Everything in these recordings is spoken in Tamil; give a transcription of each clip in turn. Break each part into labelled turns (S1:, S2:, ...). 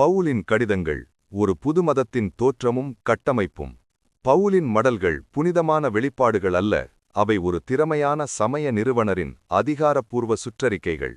S1: பவுலின் கடிதங்கள் ஒரு புது மதத்தின் தோற்றமும் கட்டமைப்பும். பவுலின் மடல்கள் புனிதமான வெளிப்பாடுகள் அல்ல, அவை ஒரு திறமையான சமய நிறுவனரின் அதிகாரப்பூர்வ சுற்றறிக்கைகள்.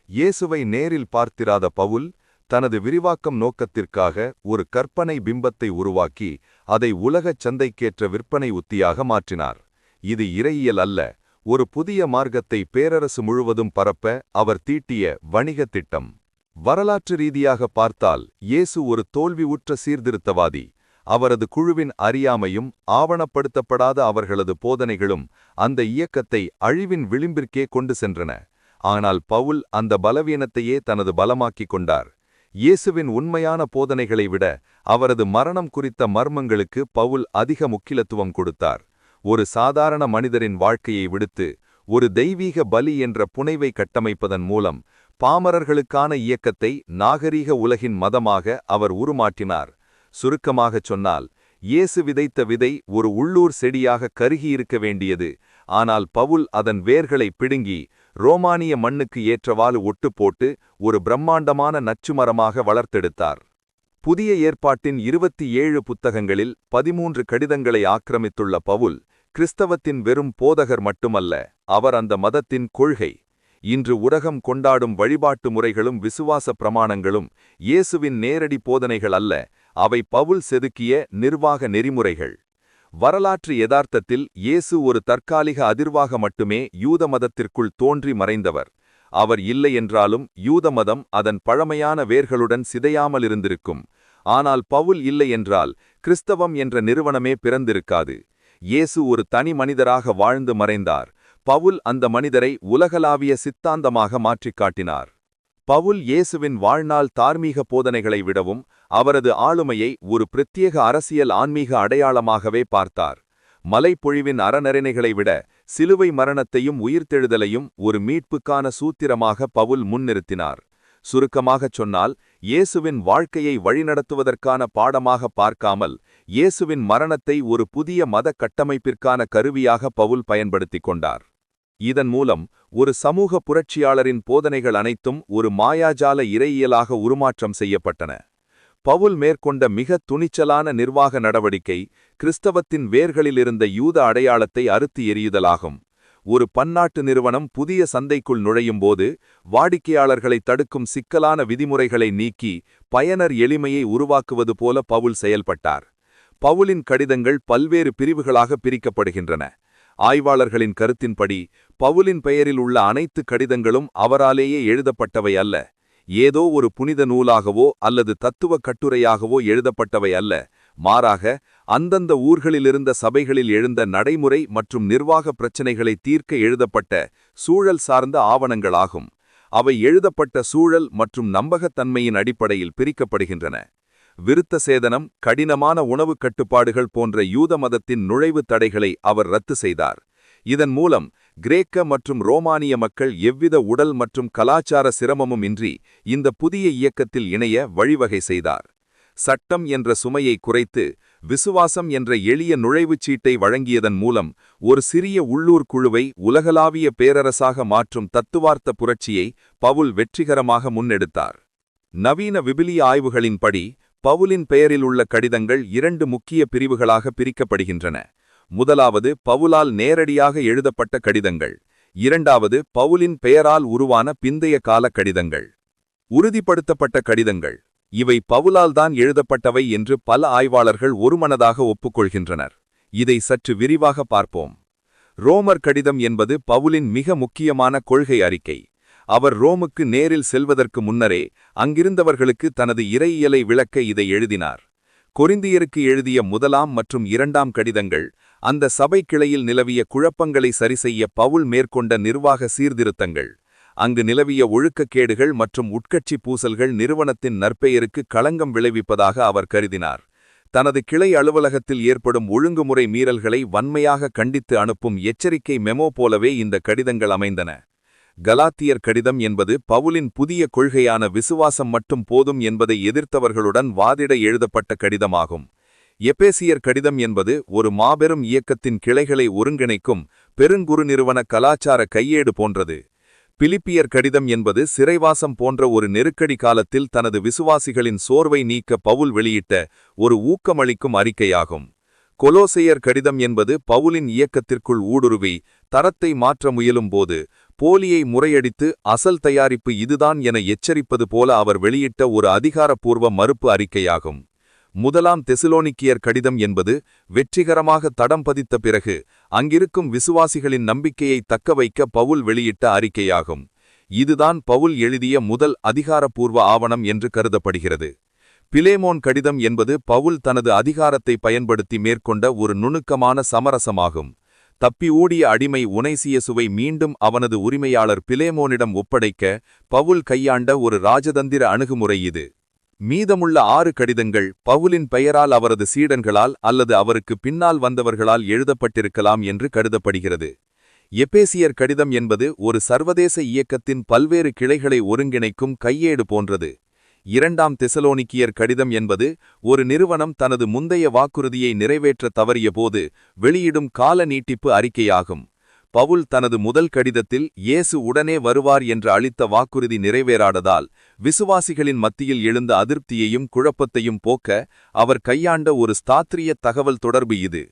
S1: இயேசுவை நேரில் பார்த்திராத பவுல் தனது விரிவாக்கம் நோக்கத்திற்காக ஒரு கற்பனை பிம்பத்தை உருவாக்கி அதை உலகச் சந்தைக்கேற்ற விற்பனை உத்தியாக மாற்றினார். இது இறையியல் அல்ல, ஒரு புதிய மார்க்கத்தை பேரரசு முழுவதும் பரப்ப அவர் தீட்டிய வணிகத் திட்டம். வரலாற்று ரீதியாக பார்த்தால் இயேசு ஒரு தோல்வியுற்ற சீர்திருத்தவாதி. அவரது குழுவின் அறியாமையும் ஆவணப்படுத்தப்படாத அவர்களது போதனைகளும் அந்த இயக்கத்தை அழிவின் விளிம்பிற்கே கொண்டு சென்றன. ஆனால் பவுல் அந்த பலவீனத்தையே தனது பலமாக்கிக் கொண்டார். இயேசுவின் உண்மையான போதனைகளை விட அவரது மரணம் குறித்த மர்மங்களுக்கு பவுல் அதிக முக்கியத்துவம் கொடுத்தார். ஒரு சாதாரண மனிதரின் வாழ்க்கையை விடுத்து ஒரு தெய்வீக பலி என்ற புனைவை கட்டமைப்பதன் மூலம் பாமரர்களுக்கான இயக்கத்தை நாகரீக உலகின் மதமாக அவர் உருமாற்றினார். சுருக்கமாகச் சொன்னால், இயேசு விதைத்த விதை ஒரு உள்ளூர் செடியாக கருகியிருக்க வேண்டியது. ஆனால் பவுல் அதன் வேர்களை பிடுங்கி ரோமானிய மண்ணுக்கு ஏற்றவாறு ஒட்டுப்போட்டு ஒரு பிரம்மாண்டமான நச்சுமரமாக வளர்த்தெடுத்தார். புதிய ஏற்பாட்டின் 27 புத்தகங்களில் 13 கடிதங்களை ஆக்கிரமித்துள்ள பவுல் கிறிஸ்தவத்தின் வெறும் போதகர் மட்டுமல்ல, அவர் அந்த மதத்தின் கொள்கை. இன்று உலகம் கொண்டாடும் வழிபாட்டு முறைகளும் விசுவாச பிரமாணங்களும் இயேசுவின் நேரடி போதனைகள் அல்ல, அவை பவுல் செதுக்கிய நிர்வாக நெறிமுறைகள். வரலாற்று யதார்த்தத்தில் இயேசு ஒரு தற்காலிக அதிர்வாக மட்டுமே யூத மதத்திற்குள் தோன்றி மறைந்தவர். அவர் இல்லை என்றாலும் யூத மதம் அதன் பழமையான வேர்களுடன் சிதையாமலிருந்திருக்கும். ஆனால் பவுல் இல்லை என்றால் கிறிஸ்தவம் என்ற நிறுவனமே பிறந்திருக்காது. இயேசு ஒரு தனி மனிதராக வாழ்ந்து மறைந்தார். பவுல் அந்த மனிதரை உலகளாவிய சித்தாந்தமாக மாற்றிக் காட்டினார். பவுல் இயேசுவின் வாழ்நாள் தார்மீக போதனைகளை விடவும் அவரது ஆளுமையை ஒரு பிரத்யேக அரசியல் ஆன்மீக அடையாளமாகவே பார்த்தார். மலைப்பொழிவின் அறநெறிகளை விட சிலுவை மரணத்தையும் உயிர்த்தெழுதலையும் ஒரு மீட்புக்கான சூத்திரமாக பவுல் முன்னிறுத்தினார். சுருக்கமாகச் சொன்னால், இயேசுவின் வாழ்க்கையை வழிநடத்துவதற்கான பாடமாக பார்க்காமல் இயேசுவின் மரணத்தை ஒரு புதிய மத கட்டமைப்பிற்கான கருவியாக பவுல் பயன்படுத்திக் கொண்டார். இதன் மூலம் ஒரு சமூக புரட்சியாளரின் போதனைகள் அனைத்தும் ஒரு மாயாஜால இறையியலாக உருமாற்றம் செய்யப்பட்டன. பவுல் மேற்கொண்ட மிக துணிச்சலான நிர்வாக நடவடிக்கை கிறிஸ்தவத்தின் வேர்களிலிருந்த யூத அடையாளத்தை அறுத்து எறியுதலாகும். ஒரு பன்னாட்டு நிறுவனம் புதிய சந்தைக்குள் நுழையும்போது வாடிக்கையாளர்களை தடுக்கும் சிக்கலான விதிமுறைகளை நீக்கி பயனர் எளிமையை உருவாக்குவது போல பவுல் செயல்பட்டார். பவுலின் கடிதங்கள் பல்வேறு பிரிவுகளாக பிரிக்கப்படுகின்றன. ஆய்வாளர்களின் கருத்தின்படி பவுலின் பெயரில் உள்ள அனைத்து கடிதங்களும் அவராலேயே எழுதப்பட்டவை அல்ல. ஏதோ ஒரு புனித நூலாகவோ அல்லது தத்துவ கட்டுரையாகவோ எழுதப்பட்டவை அல்ல. மாறாக அந்தந்த ஊர்களிலிருந்த சபைகளில் எழுந்த நடைமுறை மற்றும் நிர்வாக பிரச்சினைகளை தீர்க்க எழுதப்பட்ட சூழல் சார்ந்த ஆவணங்களாகும். அவை எழுதப்பட்ட சூழல் மற்றும் நம்பகத்தன்மையின் அடிப்படையில் பிரிக்கப்படுகின்றன. விருத்த சேதனம், கடினமான உணவு கட்டுப்பாடுகள் போன்ற யூத மதத்தின் நுழைவு தடைகளை அவர் ரத்து செய்தார். இதன் மூலம் கிரேக்க மற்றும் ரோமானிய மக்கள் எவ்வித உடல் மற்றும் கலாச்சார சிரமமும் இன்றி இந்த புதிய இயக்கத்தில் இணைய வழிவகை செய்தார். சட்டம் என்ற சுமையை குறைத்து விசுவாசம் என்ற எளிய நுழைவுச் சீட்டை வழங்கியதன் மூலம் ஒரு சிறிய உள்ளூர் குழுவை உலகளாவிய பேரரசாக மாற்றும் தத்துவார்த்த புரட்சியை பவுல் வெற்றிகரமாக முன்னெடுத்தார். நவீன விபிலிய ஆய்வுகளின்படி பவுலின் பெயரில் உள்ள கடிதங்கள் 2 முக்கிய பிரிவுகளாக பிரிக்கப்படுகின்றன. முதலாவது பவுலால் நேரடியாக எழுதப்பட்ட கடிதங்கள். இரண்டாவது பவுலின் பெயரால் உருவான பிந்தைய கால கடிதங்கள். உறுதிப்படுத்தப்பட்ட கடிதங்கள். இவை பவுலால் தான் எழுதப்பட்டவை என்று பல ஆய்வாளர்கள் ஒருமனதாக ஒப்புக்கொள்கின்றனர். இதை சற்று விரிவாக பார்ப்போம். ரோமர் கடிதம் என்பது பவுலின் மிக முக்கியமான கொள்கை அறிக்கை. அவர் ரோமுக்கு நேரில் செல்வதற்கு முன்னரே அங்கிருந்தவர்களுக்கு தனது இறையியலை விளக்க இதை எழுதினார். கொரிந்தியருக்கு எழுதிய 1 மற்றும் 2 கடிதங்கள் அந்த சபை கிளையில் நிலவிய குழப்பங்களை சரிசெய்ய பவுல் மேற்கொண்ட நிர்வாக சீர்திருத்தங்கள். அங்கு நிலவிய ஒழுக்கக்கேடுகள் மற்றும் உட்கட்சி பூசல்கள் நிறுவனத்தின் நற்பெயருக்கு களங்கம் விளைவிப்பதாக அவர் கருதினார். தனது கிளை அலுவலகத்தில் ஏற்படும் ஒழுங்குமுறை மீறல்களை வன்மையாக கண்டித்து அனுப்பும் எச்சரிக்கை மெமோ போலவே இந்த கடிதங்கள் அமைந்தன. கலாத்தியர் கடிதம் என்பது பவுலின் புதிய கொள்கையான விசுவாசம் மட்டும் போதும் என்பதை எதிர்த்தவர்களுடன் வாதிட எழுதப்பட்ட கடிதமாகும். எபேசியர் கடிதம் என்பது ஒரு மாபெரும் இயக்கத்தின் கிளைகளை ஒருங்கிணைக்கும் பெருங்குறு நிறுவன கலாச்சார கையேடு போன்றது. பிலிப்பியர் கடிதம் என்பது சிறைவாசம் போன்ற ஒரு நெருக்கடி காலத்தில் தனது விசுவாசிகளின் சோர்வை நீக்க பவுல் வெளியிட்ட ஒரு ஊக்கமளிக்கும் அறிக்கையாகும். கொலோசையர் கடிதம் என்பது பவுலின் இயக்கத்திற்குள் ஊடுருவி தரத்தை மாற்ற முயலும்போது போலியை முறையடித்து அசல் தயாரிப்பு இதுதான் என எச்சரிப்பது போல அவர் வெளியிட்ட ஒரு அதிகாரப்பூர்வ மறுப்பு அறிக்கையாகும். முதலாம் தெசலோனிக்கியர் கடிதம் என்பது வெற்றிகரமாக தடம் பதித்த பிறகு அங்கிருக்கும் விசுவாசிகளின் நம்பிக்கையை தக்கவைக்க பவுல் வெளியிட்ட அறிக்கையாகும். இதுதான் பவுல் எழுதிய முதல் அதிகாரப்பூர்வ ஆவணம் என்று கருதப்படுகிறது. பிலேமோன் கடிதம் என்பது பவுல் தனது அதிகாரத்தை பயன்படுத்தி மேற்கொண்ட ஒரு நுணுக்கமான சமரசமாகும். தப்பி ஓடிய அடிமை உனைசியசுவை மீண்டும் அவனது உரிமையாளர் பிலேமோனிடம் ஒப்படைக்க பவுல் கையாண்ட ஒரு ராஜதந்திர அணுகுமுறை இது. மீதமுள்ள 6 கடிதங்கள் பவுலின் பெயரால் அவரது சீடன்களால் அல்லது அவருக்கு பின்னால் வந்தவர்களால் எழுதப்பட்டிருக்கலாம் என்று கருதப்படுகிறது. எபேசியர் கடிதம் என்பது ஒரு சர்வதேச இயக்கத்தின் பல்வேறு கிளைகளை ஒருங்கிணைக்கும் கையேடு போன்றது. 2ஆம் தெசலோனிக்கியர் கடிதம் என்பது ஒரு நிறுவனம் தனது முந்தைய வாக்குறுதியை நிறைவேற்ற தவறியபோது வெளியிடும் கால நீட்டிப்பு அறிக்கையாகும். பவுல் தனது முதல் கடிதத்தில் இயேசு உடனே வருவார் என்று அளித்த வாக்குறுதி நிறைவேறாததால் விசுவாசிகளின் மத்தியில் எழுந்த அதிருப்தியையும் குழப்பத்தையும் போக்க அவர் கையாண்ட ஒரு ஸ்தாத்ரிய தகவல் தொடர்பு இது.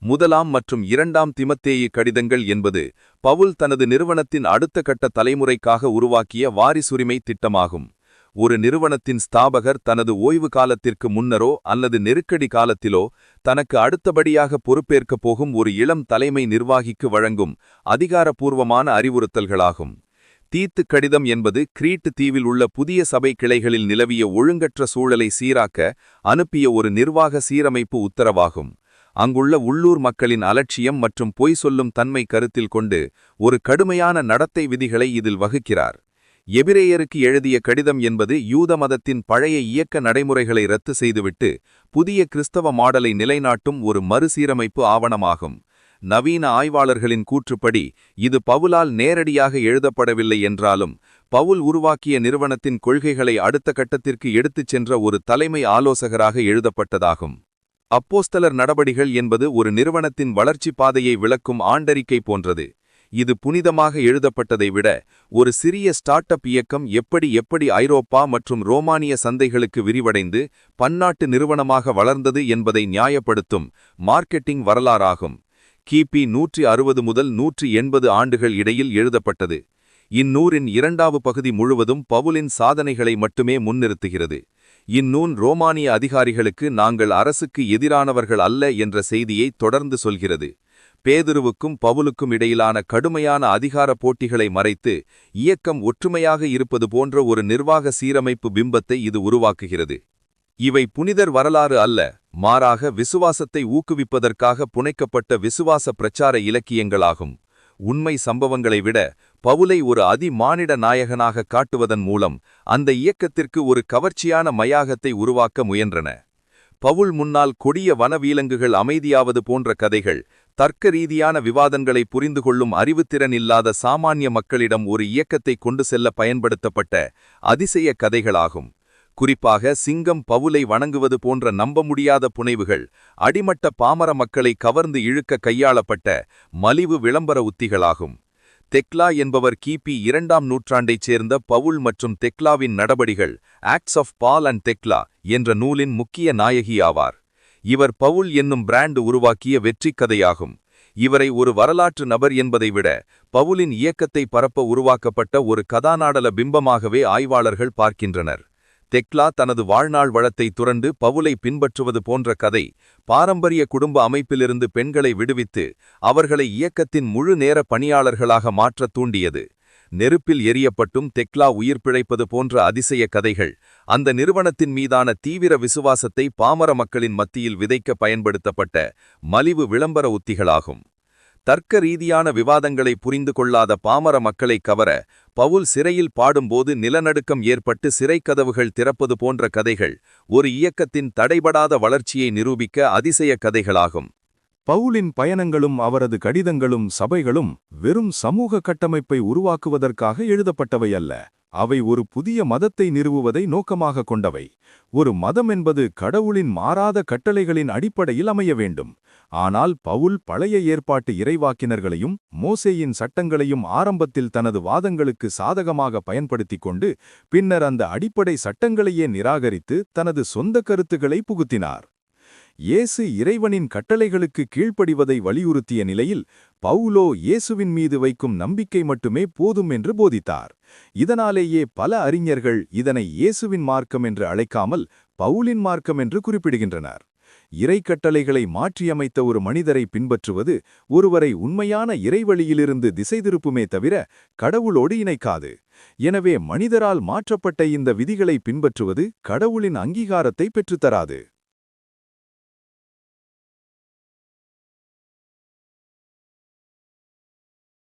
S1: 1ஆம் மற்றும் 2ஆம் திமத்தேயு கடிதங்கள் என்பது பவுல் தனது நிறுவனத்தின் அடுத்த கட்ட தலைமுறைக்காக உருவாக்கிய வாரிசுரிமை திட்டமாகும். ஒரு நிறுவனத்தின் ஸ்தாபகர் தனது ஓய்வு காலத்திற்கு முன்னரோ அல்லது நெருக்கடி காலத்திலோ தனக்கு அடுத்தபடியாக பொறுப்பேற்கப் போகும் ஒரு இளம் தலைமை நிர்வாகிக்கு வழங்கும் அதிகாரப்பூர்வமான அறிவுறுத்தல்களாகும். தீத்து கடிதம் என்பது கிரீட்டு தீவில் உள்ள புதிய சபை கிளைகளில் நிலவிய ஒழுங்கற்ற சூழலை சீராக்க அனுப்பிய ஒரு நிர்வாக சீரமைப்பு உத்தரவாகும். அங்குள்ள உள்ளூர் மக்களின் அலட்சியம் மற்றும் பொய் சொல்லும் தன்மை கருத்தில் கொண்டு ஒரு கடுமையான நடத்தை விதிகளை இதில் வகுக்கிறார். எபிரேயருக்கு எழுதிய கடிதம் என்பது யூத மதத்தின் பழைய இயக்க நடைமுறைகளை ரத்து செய்துவிட்டு புதிய கிறிஸ்தவ மாடலை நிலைநாட்டும் ஒரு மறுசீரமைப்பு ஆவணமாகும். நவீன ஆய்வாளர்களின் கூற்றுப்படி இது பவுலால் நேரடியாக எழுதப்படவில்லை என்றாலும் பவுல் உருவாக்கிய நிறுவனத்தின் கொள்கைகளை அடுத்த கட்டத்திற்கு எடுத்துச் சென்ற ஒரு தலைமை ஆலோசகராக எழுதப்பட்டதாகும். அப்போஸ்தலர் நடபடிகள் என்பது ஒரு நிறுவனத்தின் வளர்ச்சி பாதையை விளக்கும் ஆண்டறிக்கை போன்றது. இது புனிதமாக எழுதப்பட்டதை விட ஒரு சிறிய ஸ்டார்ட் அப் இயக்கம் எப்படி ஐரோப்பா மற்றும் ரோமானிய சந்தைகளுக்கு விரிவடைந்து பன்னாட்டு நிறுவனமாக வளர்ந்தது என்பதை நியாயப்படுத்தும் மார்க்கெட்டிங் வரலாறாகும். கிபி 160 முதல் 180 ஆண்டுகள் இடையில் எழுதப்பட்டது. இந்நூலின் 2வது பகுதி முழுவதும் பவுலின் சாதனைகளை மட்டுமே முன்னிறுத்துகிறது. இந்நூல் ரோமானிய அதிகாரிகளுக்கு நாங்கள் அரசுக்கு எதிரானவர்கள் அல்ல என்ற செய்தியை தொடர்ந்து சொல்கிறது. பேதுருவுக்கும் பவுலுக்கும் இடையிலான கடுமையான அதிகார போட்டிகளை மறைத்து இயக்கம் ஒற்றுமையாக இருப்பது போன்ற ஒரு நிர்வாக சீரமைப்பு பிம்பத்தை இது உருவாக்குகிறது. இவை புனிதர் வரலாறு அல்ல, மாறாக விசுவாசத்தை ஊக்குவிப்பதற்காக புனைக்கப்பட்ட விசுவாச பிரச்சார இலக்கியங்களாகும். உண்மை சம்பவங்களை விட பவுலை ஒரு அதிமானிட நாயகனாக காட்டுவதன் மூலம் அந்த இயக்கத்திற்கு ஒரு கவர்ச்சியான மயாகத்தை உருவாக்க முயன்றன. பவுல் முன்னால் கொடிய வனவீலங்குகள் அமைதியாவது போன்ற கதைகள் தர்க்க ரீதியான விவாதங்களை புரிந்து கொள்ளும் அறிவுத்திறன் இல்லாத சாமானிய மக்களிடம் ஒரு இயக்கத்தை கொண்டு செல்ல பயன்படுத்தப்பட்ட அதிசய கதைகளாகும். குறிப்பாக சிங்கம் பவுலை வணங்குவது போன்ற நம்ப முடியாத புனைவுகள் அடிமட்ட பாமர மக்களை கவர்ந்து இழுக்க கையாளப்பட்ட மலிவு விளம்பர உத்திகளாகும். தெக்லா என்பவர் கிபி 2ஆம் நூற்றாண்டைச் சேர்ந்த பவுல் மற்றும் தெக்லாவின் நடபடிகள் ஆக்ட்ஸ் ஆஃப் பால் அண்ட் தெக்லா என்ற நூலின் முக்கிய நாயகி ஆவார். இவர் பவுல் என்னும் பிராண்ட் உருவாக்கிய வெற்றிக் கதையாகும். இவரை ஒரு வரலாற்று நபர் என்பதை விட பவுலின் இயக்கத்தை பரப்ப உருவாக்கப்பட்ட ஒரு கதாநாடக பிம்பமாகவே ஆய்வாளர்கள் பார்க்கின்றனர். தெக்லா தனது வாழ்நாள் வளத்தை துறந்து பவுலை பின்பற்றுவது போன்ற கதை பாரம்பரிய குடும்ப அமைப்பிலிருந்து பெண்களை விடுவித்து அவர்களை இயக்கத்தின் முழு நேர பணியாளர்களாக மாற்ற தூண்டியது. நெருப்பில் எரியப்பட்டும் தெக்லா உயிர் பிழைப்பது போன்ற அதிசய கதைகள் அந்த நிறுவனத்தின் மீதான தீவிர விசுவாசத்தை பாமர மக்களின் மத்தியில் விதைக்க பயன்படுத்தப்பட்ட மலிவு விளம்பர உத்திகளாகும். தர்க்க ரீதியான விவாதங்களை புரிந்து கொள்ளாத பாமர மக்களை கவர பவுல் சிறையில் பாடும்போது நிலநடுக்கம் ஏற்பட்டு சிறைக்கதவுகள் திறப்பது போன்ற கதைகள் ஒரு இயக்கத்தின் தடைபடாத வளர்ச்சியை நிரூபிக்க அதிசய கதைகளாகும்.
S2: பவுலின் பயணங்களும் அவரது கடிதங்களும் சபைகளும் வெறும் சமூக கட்டமைப்பை உருவாக்குவதற்காக எழுதப்பட்டவை அல்ல. அவை ஒரு புதிய மதத்தை நிறுவுவதை நோக்கமாக கொண்டவை. ஒரு மதம் என்பது கடவுளின் மாறாத கட்டளைகளின் அடிப்படையில் அமைய வேண்டும். ஆனால் பவுல் பழைய ஏற்பாட்டு இறைவாக்கினர்களையும் மோசேயின் சட்டங்களையும் ஆரம்பத்தில் தனது வாதங்களுக்கு சாதகமாக பயன்படுத்திக் கொண்டு பின்னர் அந்த அடிப்படை சட்டங்களையே நிராகரித்து தனது சொந்த கருத்துக்களை புகுத்தினார். இயேசு இறைவனின் கட்டளைகளுக்கு கீழ்ப்படிவதை வலியுறுத்திய நிலையில் பவுலோ இயேசுவின் மீது வைக்கும் நம்பிக்கை மட்டுமே போதும் என்று போதித்தார். இதனாலேயே பல அறிஞர்கள் இதனை இயேசுவின் மார்க்கம் என்று அழைக்காமல் பவுலின் மார்க்கம் என்று குறிப்பிடுகின்றனர். இறை கட்டளைகளை மாற்றியமைத்த ஒரு மனிதரை பின்பற்றுவது ஒருவரை உண்மையான இறைவழியிலிருந்து திசை திருப்புமே தவிர கடவுளோடு இணைக்காது. எனவே மனிதரால் மாற்றப்பட்ட இந்த விதிகளை பின்பற்றுவது கடவுளின் அங்கீகாரத்தை பெற்றுத்தராது.